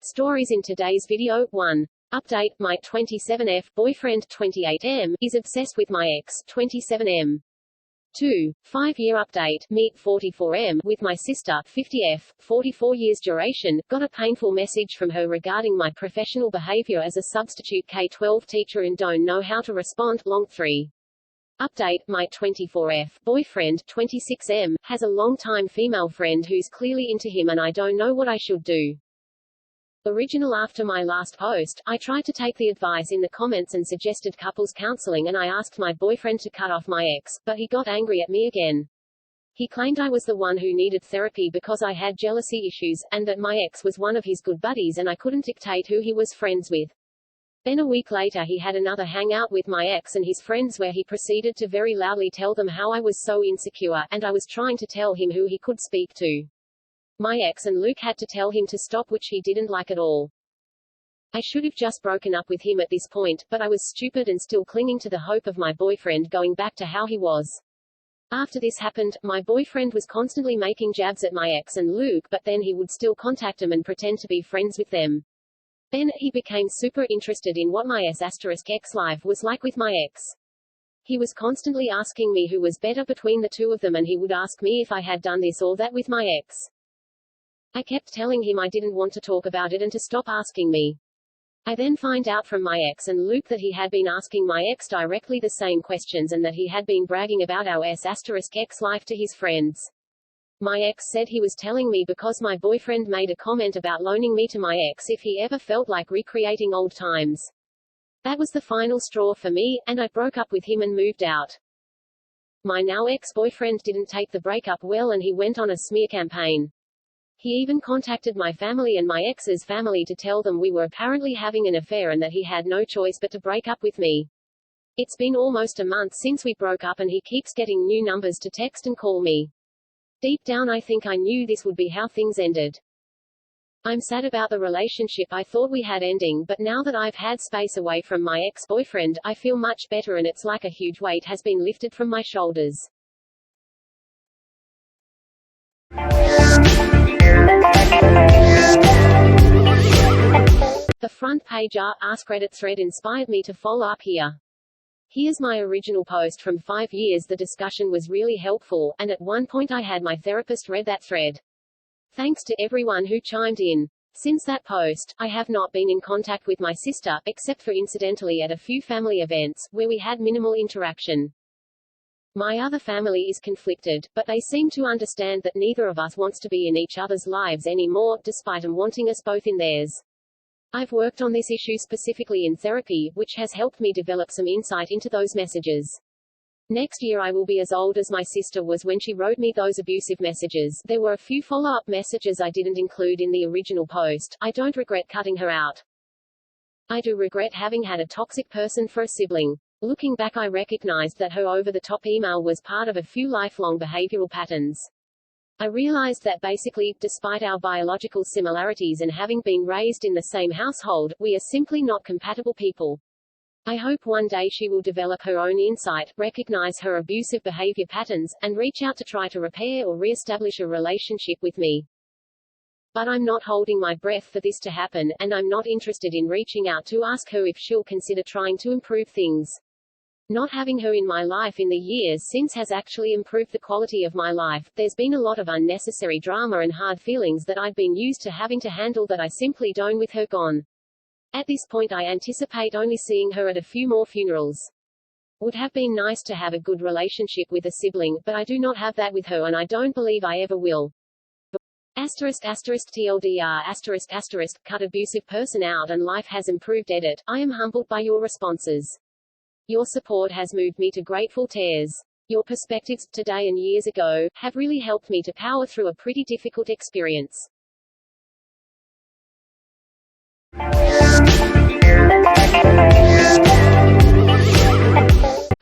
Stories in today's video. 1. Update. My 27F boyfriend 28M is obsessed with my ex 27M. 2. 5-year update. Meet 44M with my sister 50F, 44 years duration. Got a painful message from her regarding my professional behavior as a substitute K-12 teacher and don't know how to respond. Long 3. Update. My 24F boyfriend 26M has a long-time female friend who's clearly into him and I don't know what I should do. Original. After my last post, I tried to take the advice in the comments and suggested couples counseling and I asked my boyfriend to cut off my ex, but he got angry at me again. He claimed I was the one who needed therapy because I had jealousy issues, and that my ex was one of his good buddies and I couldn't dictate who he was friends with. Then a week later he had another hangout with my ex and his friends where he proceeded to very loudly tell them how I was so insecure, and I was trying to tell him who he could speak to. My ex and Luke had to tell him to stop, which he didn't like at all. I should have just broken up with him at this point, but I was stupid and still clinging to the hope of my boyfriend going back to how he was. After this happened, my boyfriend was constantly making jabs at my ex and Luke, but then he would still contact them and pretend to be friends with them. Then, he became super interested in what my ex life was like with my ex. He was constantly asking me who was better between the two of them and he would ask me if I had done this or that with my ex. I kept telling him I didn't want to talk about it and to stop asking me. I then find out from my ex and Luke that he had been asking my ex directly the same questions and that he had been bragging about our ex life to his friends. My ex said he was telling me because my boyfriend made a comment about loaning me to my ex if he ever felt like recreating old times. That was the final straw for me, and I broke up with him and moved out. My now ex-boyfriend didn't take the breakup well and he went on a smear campaign. He even contacted my family and my ex's family to tell them we were apparently having an affair and that he had no choice but to break up with me. It's been almost a month since we broke up and he keeps getting new numbers to text and call me. Deep down I think I knew this would be how things ended. I'm sad about the relationship I thought we had ending, but now that I've had space away from my ex-boyfriend, I feel much better and it's like a huge weight has been lifted from my shoulders. The front page Ask Reddit thread inspired me to follow up here. Here's my original post from 5 years. The discussion was really helpful, and at one point I had my therapist read that thread. Thanks to everyone who chimed in. Since that post, I have not been in contact with my sister, except for incidentally at a few family events, where we had minimal interaction. My other family is conflicted, but they seem to understand that neither of us wants to be in each other's lives anymore, despite them wanting us both in theirs. I've worked on this issue specifically in therapy, which has helped me develop some insight into those messages. Next year I will be as old as my sister was when she wrote me those abusive messages. There were a few follow-up messages I didn't include in the original post. I don't regret cutting her out. I do regret having had a toxic person for a sibling. Looking back, I recognized that her over-the-top email was part of a few lifelong behavioral patterns. I realized that basically, despite our biological similarities and having been raised in the same household, we are simply not compatible people. I hope one day she will develop her own insight, recognize her abusive behavior patterns, and reach out to try to repair or re-establish a relationship with me. But I'm not holding my breath for this to happen, and I'm not interested in reaching out to ask her if she'll consider trying to improve things. Not having her in my life in the years since has actually improved the quality of my life. There's been a lot of unnecessary drama and hard feelings that I've been used to having to handle that I simply don't with her gone. At this point I anticipate only seeing her at a few more funerals. Would have been nice to have a good relationship with a sibling, but I do not have that with her and I don't believe I ever will. TLDR***** cut abusive person out and life has improved. Edit. I am humbled by your responses. Your support has moved me to grateful tears. Your perspectives, today and years ago, have really helped me to power through a pretty difficult experience.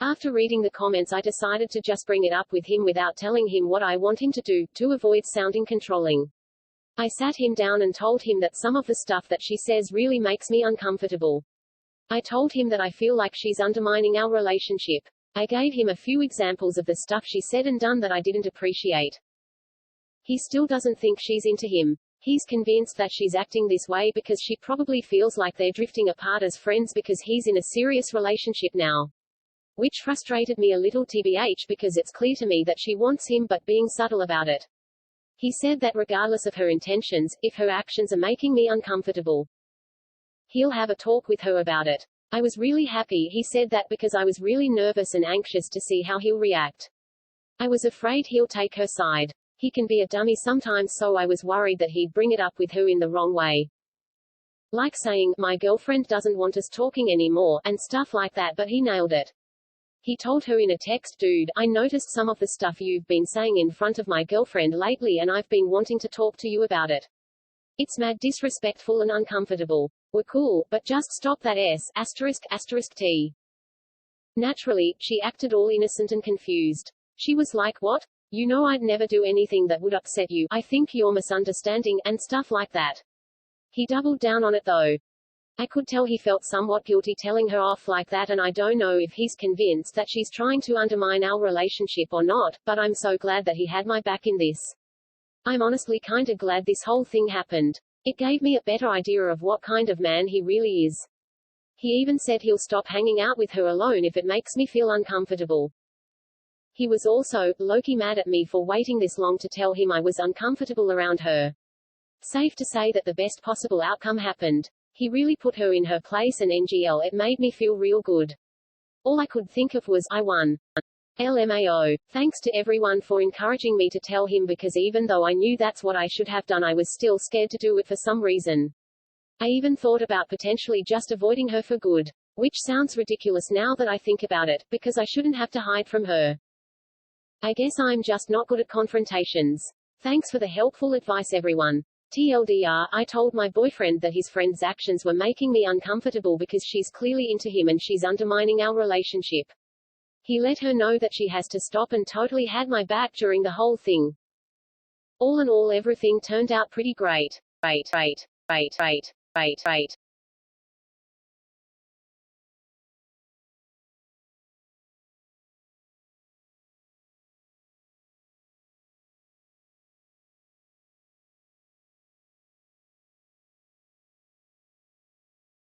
After reading the comments I decided to just bring it up with him without telling him what I want him to do, to avoid sounding controlling. I sat him down and told him that some of the stuff that she says really makes me uncomfortable. I told him that I feel like she's undermining our relationship. I gave him a few examples of the stuff she said and done that I didn't appreciate. He still doesn't think she's into him. He's convinced that she's acting this way because she probably feels like they're drifting apart as friends because he's in a serious relationship now. Which frustrated me a little tbh because it's clear to me that she wants him but being subtle about it. He said that regardless of her intentions, if her actions are making me uncomfortable, he'll have a talk with her about it. I was really happy he said that because I was really nervous and anxious to see how he'll react. I was afraid he'll take her side. He can be a dummy sometimes, so I was worried that he'd bring it up with her in the wrong way. Like saying, my girlfriend doesn't want us talking anymore, and stuff like that, but he nailed it. He told her in a text, dude, I noticed some of the stuff you've been saying in front of my girlfriend lately and I've been wanting to talk to you about it. It's mad disrespectful and uncomfortable. We're cool, but just stop that ***T. Naturally, she acted all innocent and confused. She was like, what? You know I'd never do anything that would upset you, I think you're misunderstanding, and stuff like that. He doubled down on it though. I could tell he felt somewhat guilty telling her off like that, and I don't know if he's convinced that she's trying to undermine our relationship or not, but I'm so glad that he had my back in this. I'm honestly kinda glad this whole thing happened. It gave me a better idea of what kind of man he really is. He even said he'll stop hanging out with her alone if it makes me feel uncomfortable. He was also, low-key mad at me for waiting this long to tell him I was uncomfortable around her. Safe to say that the best possible outcome happened. He really put her in her place, and NGL, it made me feel real good. All I could think of was, I won. LMAO. Thanks to everyone for encouraging me to tell him, because even though I knew that's what I should have done, I was still scared to do it for some reason. I even thought about potentially just avoiding her for good. Which sounds ridiculous now that I think about it, because I shouldn't have to hide from her. I guess I'm just not good at confrontations. Thanks for the helpful advice, everyone. TLDR, I told my boyfriend that his friend's actions were making me uncomfortable because she's clearly into him and she's undermining our relationship. He let her know that she has to stop and totally had my back during the whole thing. All in all, everything turned out pretty great. Great.